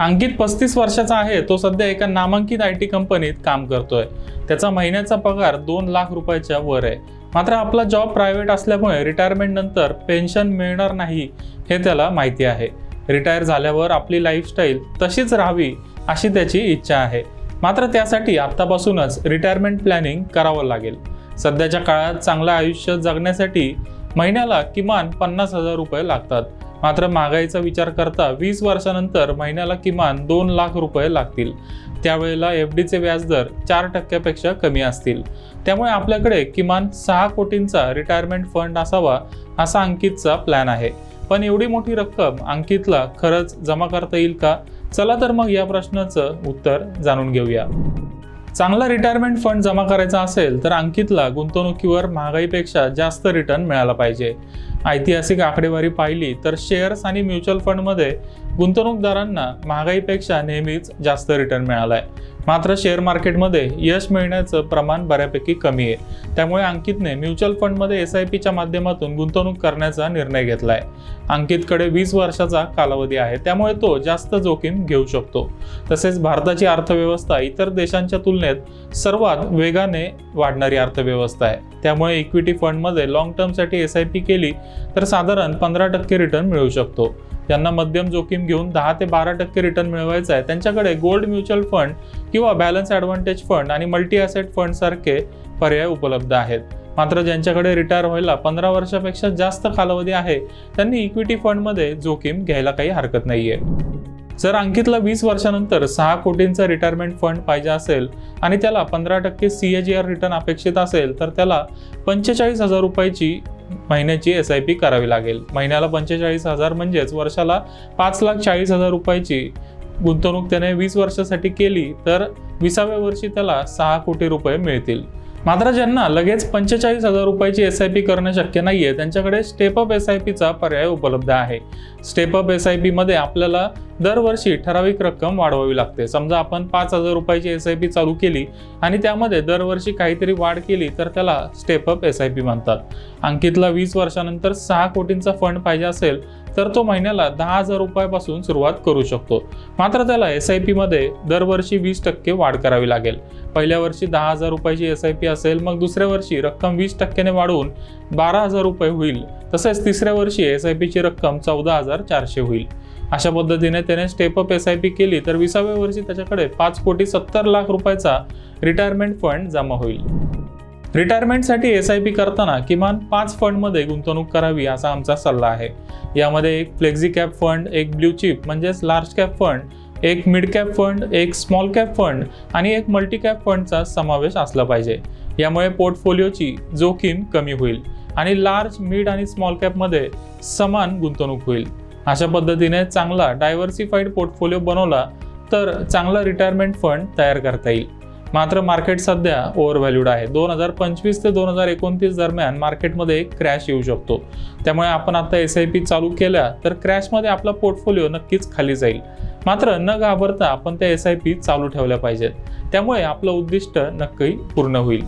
अंकित 35 वर्षाचा आहे। तो सध्या एका नामांकित IT कंपनीत काम करतोय। त्याचा महिन्याचा पगार 2 लाख रुपयाच्या वर आहे। मात्र आपला जॉब प्रायव्हेट असल्यामुळे रिटायरमेंट नंतर पेन्शन मिळणार नाही हे त्याला माहिती आहे। रिटायर झाल्यावर आपली लाईफस्टाईल तशीच राहावी अशी त्याची इच्छा आहे। मात्र त्यासाठी आत्तापासूनच रिटायरमेंट प्लॅनिंग करावं लागेल। सध्याच्या काळात चांगलं आयुष्य जगण्यासाठी महिन्याला किमान 50,000 रुपये लागतात। मात्र महागाईचा विचार करता 20 वर्षानंतर महिन्याला किमान 2 लाख रुपये लागतील। त्यावेळेला FDचे व्याजदर 4% पेक्षा कमी असतील। त्यामुळे आपल्याकडे किमान 6 कोटींचा रिटायरमेंट फंड असावा असा अंकितचा प्लॅन आहे। पण एवढी मोठी रक्कम अंकितला खरंच जमा करता येईल का? चला तर मग या प्रश्नाचं उत्तर जाणून घेऊया। चांगला रिटायरमेंट फंड जमा करायचा असेल तर अंकितला गुंतवणुकीवर महागाईपेक्षा जास्त रिटर्न मिळाला पाहिजे। ऐतिहासिक आकडेवारी पाहिली तर शेअर्स आणि म्युच्युअल फंडमध्ये गुंतवणूकदारांना महागाईपेक्षा नेहमीच जास्त रिटर्न मिळालाय। मात्र शेअर मार्केटमध्ये यश मिळण्याचं प्रमाण बऱ्यापैकी कमी आहे। त्यामुळे अंकितने म्युच्युअल फंडमध्ये SIPच्या माध्यमातून गुंतवणूक करण्याचा निर्णय घेतलाय। अंकितकडे 20 वर्षाचा कालावधी आहे, त्यामुळे तो जास्त जोखीम घेऊ शकतो। तसेच भारताची अर्थव्यवस्था इतर देशांच्या तुलनेत सर्वात वेगाने वाढणारी अर्थव्यवस्था आहे। त्यामुळे इक्विटी फंडमध्ये लॉंग टर्मसाठी SIP केली तर साधारण 15% रिटर्न मिळू शकतो। ज्यांना मध्यम जोखीम घेऊन 10 ते 12% रिटर्न मिळवायचा आहे त्यांच्याकडे गोल्ड म्युच्युअल फंड किंवा बॅलन्स ॲडव्हान्टेज फंड आणि मल्टी ॲसेट फंड सारखे पर्याय उपलब्ध आहेत। मात्र ज्यांच्याकडे रिटायर व्हायला 15 वर्षापेक्षा जास्त कालावधी आहे त्यांनी इक्विटी फंडमध्ये जोखीम घ्यायला काही हरकत नाहीये। जर अंकितला 20 वर्षानंतर 6 कोटींचा रिटायरमेंट फंड पाहिजे असेल आणि त्याला 15% CAGR रिटर्न अपेक्षित असेल तर त्याला 45,000 रुपयाची महिन्याची SIP करावी लागेल। महिन्याला 45,000 म्हणजेच वर्षाला 5,40,000 रुपयाची गुंतवणूक त्याने 20 वर्षासाठी केली तर 20व्या वर्षी त्याला 6 कोटी रुपये मिळतील। मात्र ज्यांना लगेच 45,000 रुपयाची SIP करणं शक्य नाहीये त्यांच्याकडे स्टेप अप SIPचा पर्याय उपलब्ध आहे। स्टेप अप SIP मध्ये आपल्याला दरवर्षी ठराविक रक्कम वाढवावी लागते। समजा आपण 5,000 रुपयाची SIP चालू केली आणि त्यामध्ये दरवर्षी काहीतरी वाढ केली तर त्याला स्टेप अप SIP म्हणतात। अंकितला 20 वर्षानंतर 6 कोटींचा फंड पाहिजे असेल तर तो महिन्याला 10,000 रुपयापासून सुरुवात करू शकतो। मात्र त्याला SIP मध्ये दरवर्षी 20% वाढ करावी लागेल। पहिल्या वर्षी 10,000 रुपयाची SIP असेल, मग दुसऱ्या वर्षी रक्कम 20% ने वाढवून 12,000 रुपये होईल। तसेच तिसऱ्या वर्षी SIPची रक्कम 14,400 होईल। अशा पद्धतीने त्याने स्टेप अप SIP केली तर 20व्या वर्षी त्याच्याकडे 5,70,00,000 रुपयाचा रिटायरमेंट फंड जमा होईल। रिटायरमेंटसाठी SIP करताना किमान 5 फंडमध्ये गुंतवणूक करावी असा आमचा सल्ला आहे। यामध्ये एक फ्लेक्झी कॅप फंड, एक ब्ल्यू चिप म्हणजेच लार्ज कॅप फंड, एक मिड कॅप फंड, एक स्मॉल कॅप फंड आणि एक मल्टी कॅप फंडचा समावेश असला पाहिजे। यामुळे पोर्टफोलिओची जोखीम कमी होईल आणि लार्ज, मिड आणि स्मॉल कॅपमध्ये समान गुंतवणूक होईल। अशा पद्धतीने चांगला डायव्हर्सिफाईड पोर्टफोलिओ बनवला तर चांगला रिटायरमेंट फंड तयार करता येईल। मात्र मार्केट सध्या ओव्हरव्हॅल्यूड आहे। 2025 ते 2029 दरम्यान मार्केटमध्ये एक क्रॅश येऊ शकतो। त्यामुळे आपण आता SIP चालू केल्या तर क्रॅशमध्ये आपला पोर्टफोलिओ नक्कीच खाली जाईल। मात्र न घाबरता आपण त्या SIP चालू ठेवल्या पाहिजेत। त्यामुळे आपलं उद्दिष्ट नक्की पूर्ण होईल।